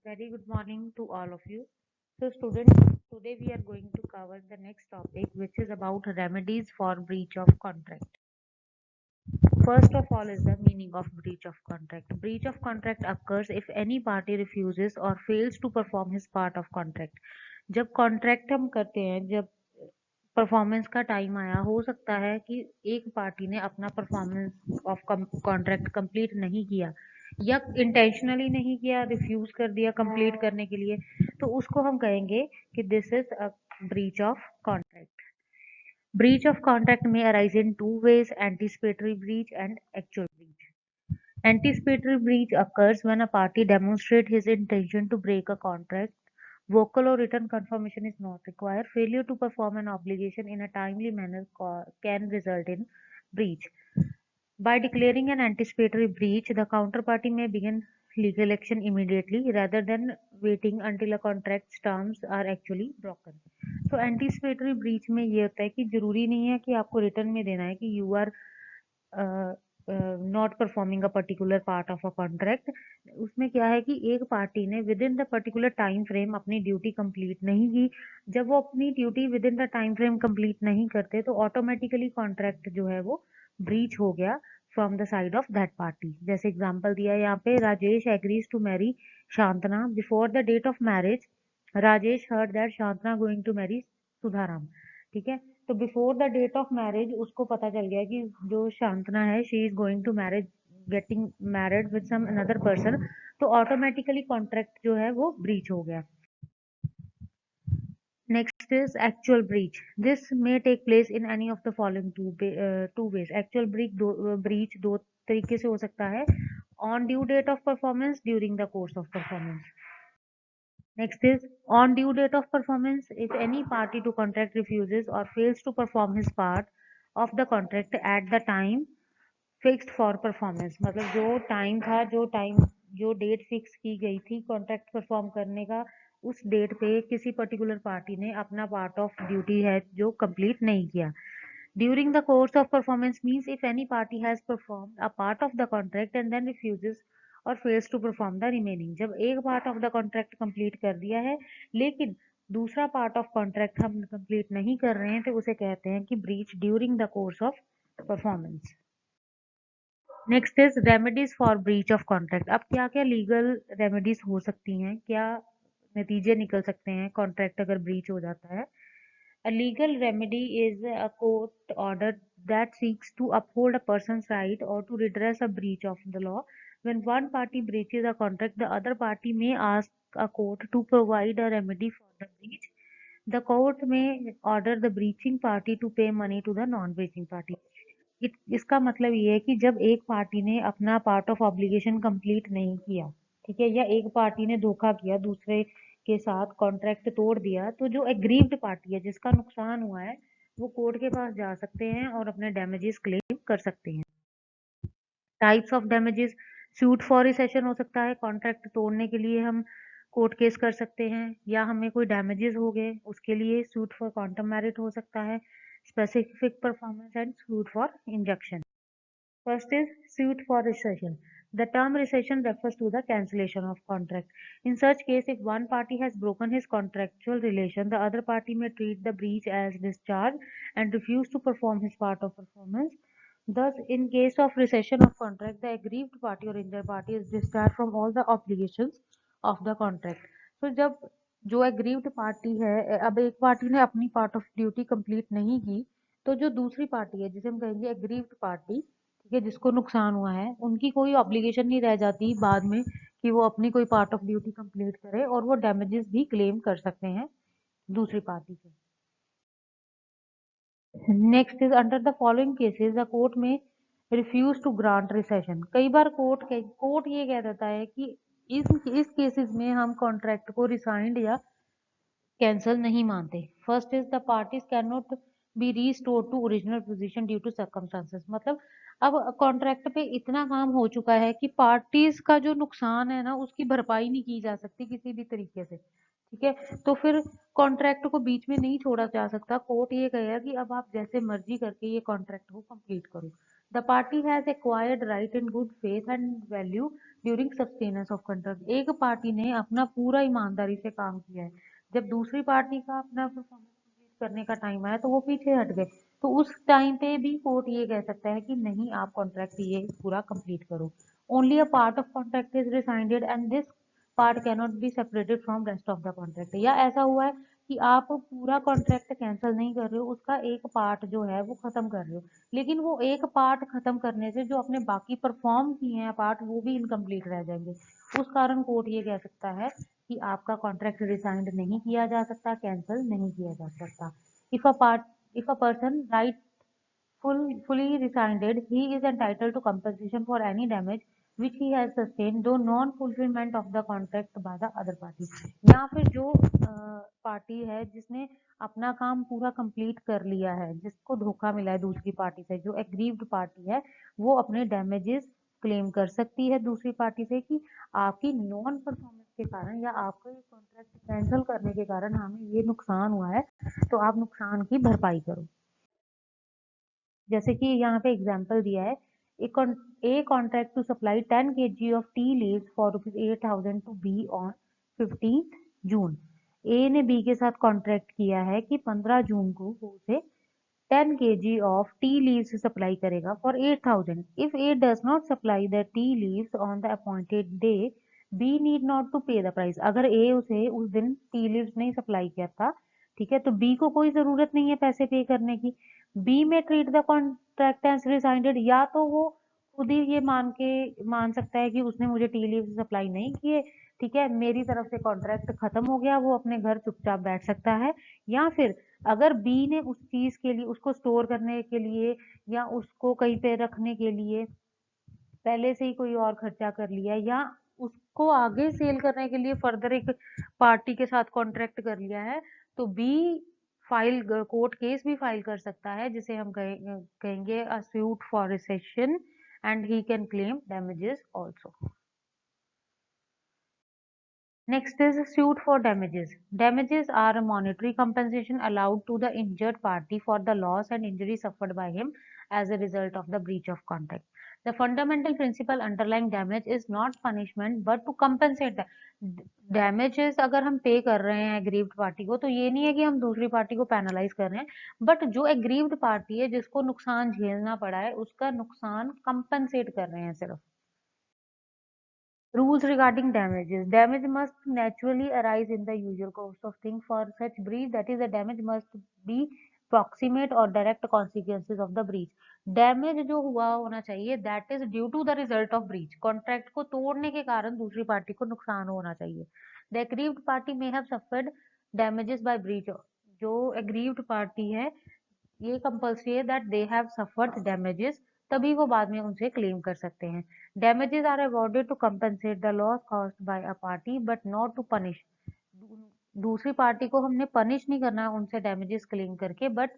Very good morning to all of you. So, students, today we are going to cover the next topic, which is about remedies for breach of contract. First of all, is the meaning of breach of contract. Breach of contract occurs if any party refuses or fails to perform his part of contract. जब contract हम करते हैं, जब performance का time आया, हो सकता है कि एक पार्टी ने अपना परफॉर्मेंस ऑफ कॉन्ट्रैक्ट कंप्लीट नहीं किया या इंटेंशनली नहीं किया, रिफ्यूज कर दिया कंप्लीट करने के लिए, तो उसको हम कहेंगे कि this is a breach of contract. Breach of contract may arise in two ways: anticipatory breach and actual breach. Anticipatory breach occurs when a party demonstrates his intention to break a contract. Vocal or written confirmation is not required. Failure to perform an obligation in a timely manner can result in breach. By declaring an anticipatory breach, the counterparty may begin legal action immediately rather than waiting until a contract's terms are actually broken. तो anticipatory breach में ये होता है कि जरूरी नहीं है कि आपको रिटर्न में देना है कि you are not performing a particular part of a contract. उसमें क्या है कि एक पार्टी ने within the particular time frame अपनी ड्यूटी कंप्लीट नहीं की. जब वो अपनी duty within the time frame complete नहीं करते तो ऑटोमेटिकली कॉन्ट्रैक्ट जो है वो ब्रीच हो गया from the side of that party. जैसे एग्जांपल दिया यहाँ पे, Rajesh agrees to marry Shantana. Before the date of marriage Rajesh heard that Shantana going to marry Sudharam. ठीक है, तो बिफोर द डेट ऑफ मैरिज उसको पता चल गया कि जो शांतना है she is going to marriage, getting married with some another person, तो ऑटोमेटिकली कॉन्ट्रैक्ट जो है वो ब्रीच हो गया. Next is actual breach. This may take place in any of the following two ways. Actual breach दो तरीके से हो सकता है: on due date of performance, during the course of performance. Next is on due date of performance. If any party to contract refuses or fails to perform his part of the contract at the time fixed for performance, मतलब जो time था, जो date fix की गई थी contract perform करने का, उस डेट पे किसी पर्टिकुलर पार्टी ने अपना पार्ट ऑफ ड्यूटी है जो कंप्लीट नहीं किया. During the course of performance means if any party has performed a part of the contract and then refuses or fails to perform the remaining. जब एक part of the contract complete कर दिया है लेकिन दूसरा part of contract हम complete नहीं कर रहे हैं, तो उसे कहते हैं कि breach during the course of performance. Next is remedies for breach of contract. अब क्या क्या लीगल रेमेडीज हो सकती हैं, क्या नतीजे निकल सकते हैं कॉन्ट्रैक्ट अगर ब्रीच हो जाता है. A legal remedy is a court order that seeks to uphold a person's right or to redress a breach of the law. When one party breaches a contract, the other party may ask a court to provide a remedy for the breach. The court may order the breaching party to pay money to the non-breaching party. इसका मतलब ये है कि जब एक party ने अपना part of obligation complete नहीं किया, ठीक है, या एक पार्टी ने धोखा किया, दूसरे के साथ कॉन्ट्रैक्ट तोड़ दिया, तो जो एग्रीव्ड पार्टी है जिसका नुकसान हुआ है वो कोर्ट के पास जा सकते हैं और अपने डैमेजेस क्लेम कर सकते हैं. Types of damages: suit for recession हो सकता है, कॉन्ट्रैक्ट तोड़ने के लिए हम कोर्ट केस कर सकते हैं, या हमें कोई डैमेजेस हो गए उसके लिए सूट फॉर क्वांटम मेरिट हो सकता है, specific performance and suit for injunction. First is suit for rescission. The term rescission refers to the cancellation of contract. In such case, if one party has broken his contractual relation, the other party may treat the breach as discharge and refuse to perform his part of performance. Thus, in case of rescission of contract, the aggrieved party or injured party is discharged from all the obligations of the contract. So, जब जो aggrieved party है, अब एक party ने अपनी part of duty complete नहीं की, तो जो दूसरी पार्टी है जिसे हम कहेंगे एग्रीव्ड पार्टी, ठीक है, जिसको नुकसान हुआ है, उनकी कोई ऑब्लिगेशन नहीं रह जाती बाद में कि वो अपनी कोई पार्ट ऑफ ड्यूटी कंप्लीट करे, और वो डैमेजेस भी क्लेम कर सकते हैं दूसरी पार्टी से. Next is under the following cases the court में रिफ्यूज टू ग्रांट रिसेशन. कई बार कोर्ट ये कह देता है कि इस केसेस में हम कॉन्ट्रैक्ट को रिसाइंड या कैंसल नहीं मानते. First is the parties can not be restore to original position due to circumstances. मतलब अब कॉन्ट्रैक्ट पे इतना काम हो चुका है कि पार्टीज का जो नुकसान है ना उसकी भरपाई नहीं की जा सकती किसी भी तरीके से, ठीक है, तो फिर कॉन्ट्रैक्ट को बीच में नहीं छोड़ा जा सकता. कोर्ट ये कहेगा कि अब आप जैसे मर्जी करके ये कॉन्ट्रैक्ट को कंप्लीट करो. The party has acquired right in good faith and value during sustenance of contract. एक पार्टी ने अपना पूरा ईमानदारी से काम किया है, जब दूसरी पार्टी का अपना परफॉर्मेंस कंप्लीट करने का टाइम आया तो वो पीछे हट गए, तो उस टाइम पे भी कोर्ट ये कह सकता है कि नहीं, आप कॉन्ट्रैक्ट ये पूरा कंप्लीट करो। Only a part of contract is रिसाइंडेड and this part cannot be separated from rest of the contract. या ऐसा हुआ है कि आप पूरा कॉन्ट्रैक्ट कैंसिल नहीं कर रहे हो, उसका एक पार्ट जो है वो खत्म कर रहे हो, लेकिन वो एक पार्ट खत्म करने से जो अपने बाकी परफॉर्म किए हैं पार्ट वो भी इनकम्प्लीट रह जाएंगे। उस कारण कोर्ट ये कह सकता है कि आपका कॉन्ट्रैक्ट रिसाइंड नहीं किया जा सकता, कैंसिल नहीं किया जा सकता। If a person right fully resigned, he is entitled to compensation for any damage which he has sustained though non-fulfillment of the contract by the other party। या फिर जो पार्टी है जिसने अपना काम पूरा कंप्लीट कर लिया है, जिसको धोखा मिला है दूसरी पार्टी से, जो एग्रीव्ड पार्टी है, वो अपने डैमेजेस क्लेम कर सकती है दूसरी पार्टी से कि आपकी नॉन परफॉर्मेंस के कारण या आपका ये कॉन्ट्रैक्ट कैंसिल करने के कारण हमें ये नुकसान हुआ है, तो आप नुकसान की भरपाई करो। जैसे कि यहाँ पे एग्जाम्पल दिया है, a contract to supply 10 kg of tea leaves for ₹8,000 to be on 15 June. A ने बी के साथ कॉन्ट्रैक्ट किया है कि 15 जून को वो उसे 10 kg of tea leaves supply करेगा for 8,000। If A does not supply the tea leaves on the appointed day, B need not to pay the price. अगर ए उसे उस दिन टी लीव्स नहीं सप्लाई किया था, ठीक है, तो बी को कोई जरूरत नहीं है पैसे पे करने की। बी में treat the contract as rescinded, या तो वो खुद ही ये मान सकता है कि उसने मुझे टी लीव सप्लाई नहीं किए, ठीक है, मेरी तरफ से कॉन्ट्रैक्ट खत्म हो गया, वो अपने घर चुपचाप बैठ सकता है। या फिर अगर बी ने उस चीज के लिए, उसको स्टोर करने के लिए या उसको कहीं पे रखने के लिए पहले से ही कोई और खर्चा कर लिया, या उसको आगे सेल करने के लिए फर्दर एक पार्टी के साथ कॉन्ट्रैक्ट कर लिया है, तो बी फाइल कोर्ट केस भी फाइल कर सकता है, जिसे हम कहेंगे अ suit for recession, and he can claim damages also. Next is suit for damages. Damages are a monetary compensation allowed to the injured party for the loss and injury suffered by him as a result of the breach of contract. The fundamental principle underlying damage is not punishment but to compensate the damages। अगर हम पे कर रहे हैं aggrieved party को, तो ये नहीं है कि हम दूसरी पार्टी को पेनलाइज कर रहे हैं, बट जो एग्रीव्ड पार्टी है जिसको नुकसान झेलना पड़ा है उसका नुकसान कंपनसेट कर रहे हैं सिर्फ। Rules regarding damages. Damage must naturally arise in the usual course of things for such breach, that is, the damage must be proximate or direct consequences of the breach. Damage जो हुआ होना चाहिए that is due to the result of breach. Contract को तोड़ने के कारण दूसरी party को नुकसान होना चाहिए। The aggrieved party may have suffered damages by breach. जो aggrieved party है ये कंपल्सरी है that they have suffered damages, तभी वो बाद में उनसे क्लेम कर सकते हैं। Damages are awarded to compensate the loss caused by a party but not to punish. दूसरी पार्टी को हमने पनिश नहीं करना है उनसे डैमेजेस क्लेम करके, बट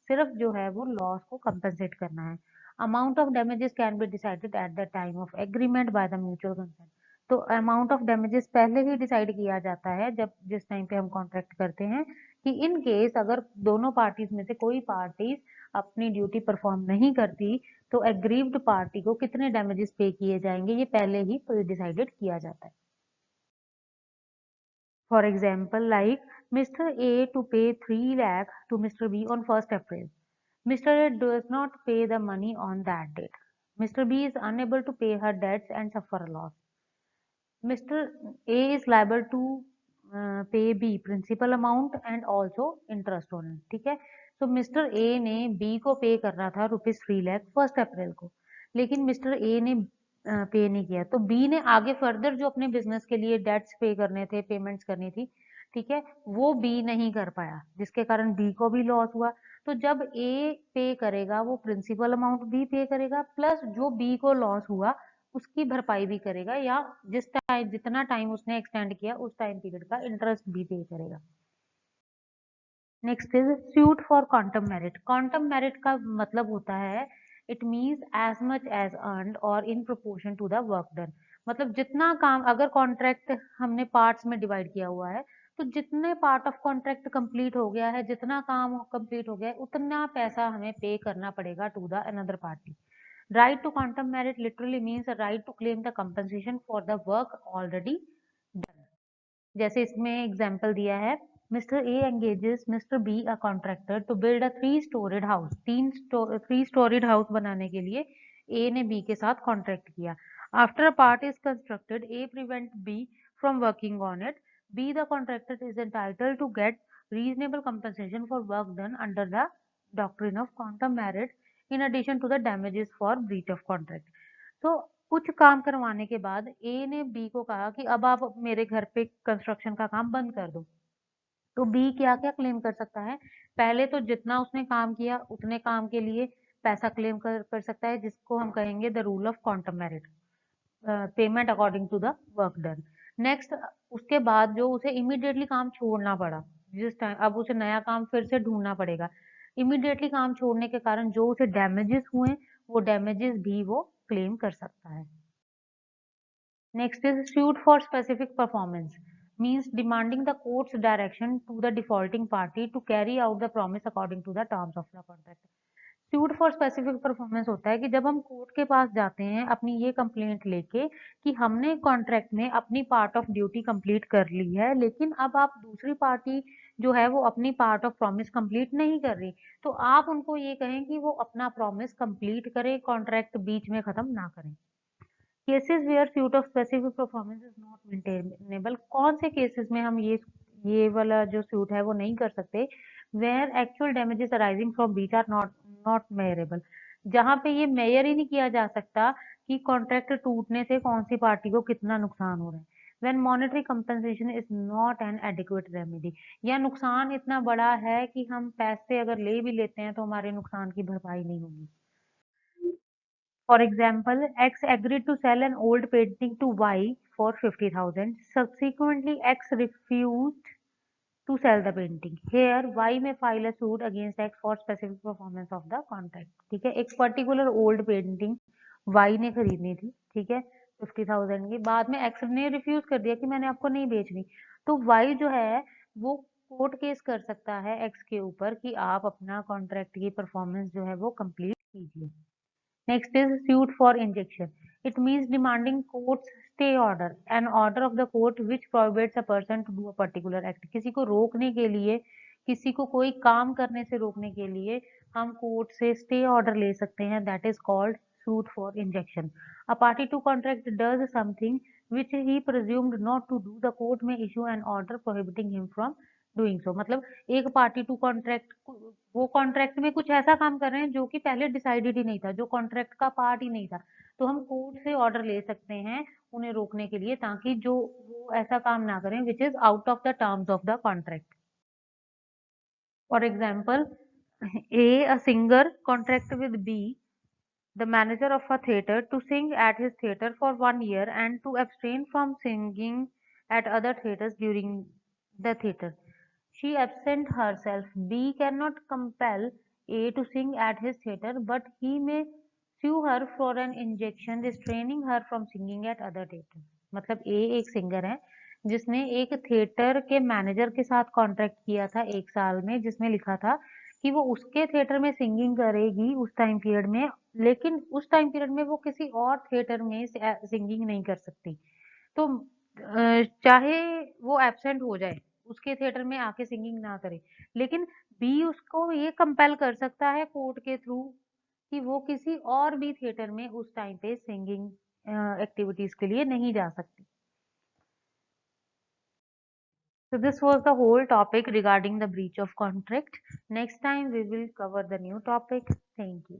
सिर्फ जो है वो लॉस को कंपनसेट करना है। Amount of damages can be decided at the time of agreement by the mutual consent. तो अमाउंट ऑफ डैमेजेस पहले ही डिसाइड किया जाता है जब जिस टाइम पे हम कॉन्ट्रैक्ट करते हैं, कि इन केस अगर दोनों पार्टीज में से कोई पार्टीज अपनी ड्यूटी परफॉर्म नहीं करती, तो एग्रीव्ड पार्टी को कितने डैमेजेस पे किए जाएंगे ये पहले ही डिसाइडेड किया जाता है। For example, like Mr. A to pay 3 lakh to Mr. B on 1st April. Mr. A does not pay the money on that date. Mr. B is unable to pay her debts and suffer a loss. Mr. A is liable to pay B principal amount and also interest on it, ठीक है। तो mister A ने B को पे करना था ₹3 लाख 1 अप्रैल को, लेकिन मिस्टर ए ने पे नहीं किया, तो बी ने आगे फर्दर जो अपने बिजनेस के लिए डेट्स पे करने थे, पेमेंट्स करनी थी, ठीक है, वो बी नहीं कर पाया, जिसके कारण बी को भी लॉस हुआ। तो जब ए पे करेगा वो प्रिंसिपल अमाउंट भी पे करेगा, प्लस जो बी को लॉस हुआ उसकी भरपाई भी करेगा, या जितना टाइम उसने एक्सटेंड किया उस टाइम पीरियड का इंटरेस्ट भी पे करेगा। Next is suit for quantum meruit. Quantum meruit का मतलब होता है it means as much as earned और in proportion to the work done. मतलब जितना काम, अगर कॉन्ट्रैक्ट हमने पार्ट्स में डिवाइड किया हुआ है, तो जितने पार्ट ऑफ कॉन्ट्रैक्ट कंप्लीट हो गया है, जितना काम कंप्लीट हो गया है, उतना पैसा हमें पे करना पड़ेगा to the another party. Right to quantum merit literally means a right to claim the compensation for the work already done. जैसे इसमें एग्जाम्पल दिया है, mister A engages mister B a contractor to build a 3 storeyed house. 3 storeyed house बनाने के लिए ए ने B के साथ कॉन्ट्रैक्ट किया। After a part is constructed, A prevent B from working on it. B the contractor is entitled to get reasonable compensation for work done under the doctrine of quantum meruit in addition to the damages for breach of contract. तो कुछ काम करवाने के बाद ए ने B को कहा कि अब आप मेरे घर पे कंस्ट्रक्शन का काम बंद कर दो। तो बी क्या क्या क्लेम कर सकता है? पहले तो जितना उसने काम किया उतने काम के लिए पैसा क्लेम कर सकता है, जिसको हम कहेंगे the rule of quantum meruit, payment according to the work done. Next, उसके बाद जो उसे इमीडिएटली काम छोड़ना पड़ा, जिस टाइम अब उसे नया काम फिर से ढूंढना पड़ेगा, इमीडिएटली काम छोड़ने के कारण जो उसे डैमेजेस हुए, वो डैमेजेस भी वो क्लेम कर सकता है। Next is suit for specific performance, means demanding the court's direction to the defaulting party to carry out the promise according to the terms of the contract. Suit for specific performance होता है कि जब हम court के पास जाते हैं अपनी ये कंप्लेंट लेके कि हमने कॉन्ट्रैक्ट में अपनी पार्ट ऑफ ड्यूटी कंप्लीट कर ली है, लेकिन अब आप दूसरी पार्टी जो है वो अपनी पार्ट ऑफ प्रॉमिस कंप्लीट नहीं कर रही, तो आप उनको ये कहें कि वो अपना प्रॉमिस कंप्लीट करें, कॉन्ट्रैक्ट बीच में खत्म ना करें। Cases wear suit of specific performance is not maintainable, कौन से केसेस में हम ये वाला जो सूट है वो नहीं कर सकते? Where actual damages arising from breach are not measurable, जहां पे ये मेयर ही नहीं किया जा सकता कि कॉन्ट्रैक्ट टूटने से कौन सी पार्टी को कितना नुकसान हो रहा है। When monetary compensation is not an adequate remedy, या नुकसान इतना बड़ा है कि हम पैसे अगर ले भी लेते हैं तो हमारे नुकसान की भरपाई नहीं होगी। For example, X agreed to sell an old painting to Y for 50,000. Subsequently, X refused to sell the painting. Here, Y may file a suit against X for specific performance of the contract. ठीक है, एक particular old painting Y ने खरीदनी थी, ठीक है, 50,000 की। बाद में X ने रिफ्यूज कर दिया कि मैंने आपको नहीं बेचनी, तो Y जो है वो कोर्ट केस कर सकता है X के ऊपर कि आप अपना कॉन्ट्रैक्ट की परफॉर्मेंस जो है वो कंप्लीट कीजिए। Next is suit for injunction. It means demanding court's stay order, an order of the court which prohibits a person to do a particular act. किसी को रोकने के लिए, किसी को कोई काम करने से रोकने के लिए हम कोर्ट से स्टे ऑर्डर ले सकते हैं, that is called suit for injunction. A party to contract does something which he presumed not to do, the court may issue an order prohibiting him from doing so. मतलब एक party to contract, वो contract में कुछ ऐसा काम कर रहे हैं जो कि पहले डिसाइडेड ही नहीं था, जो कॉन्ट्रैक्ट का पार्ट ही नहीं था, तो हम कोर्ट से ऑर्डर ले सकते हैं उन्हें रोकने के लिए, ताकि जो वो ऐसा काम ना करें which is out of the terms of the contract. For example, a singer contract with B, the manager of a theater, to sing at his theater for 1 year and to abstain from singing at other theaters during the theater. She absent herself. B cannot compel A to sing at his theatre, but he may sue her for an injunction restraining her from singing at other theatre. मतलब A एक singer है जिसने एक theatre के manager के साथ contract किया था 1 साल में, जिसमें लिखा था कि वो उसके थिएटर में सिंगिंग करेगी उस टाइम पीरियड में, लेकिन उस टाइम पीरियड में वो किसी और थिएटर में सिंगिंग नहीं कर सकती। तो चाहे वो एब्सेंट हो जाए, उसके थिएटर में आके सिंगिंग ना करे, लेकिन बी उसको ये कंपेल कर सकता है कोर्ट के थ्रू कि वो किसी और भी थिएटर में उस टाइम पे सिंगिंग एक्टिविटीज के लिए नहीं जा सकती। So this was the whole topic regarding the breach of contract. Next time we will cover the new topic. Thank you.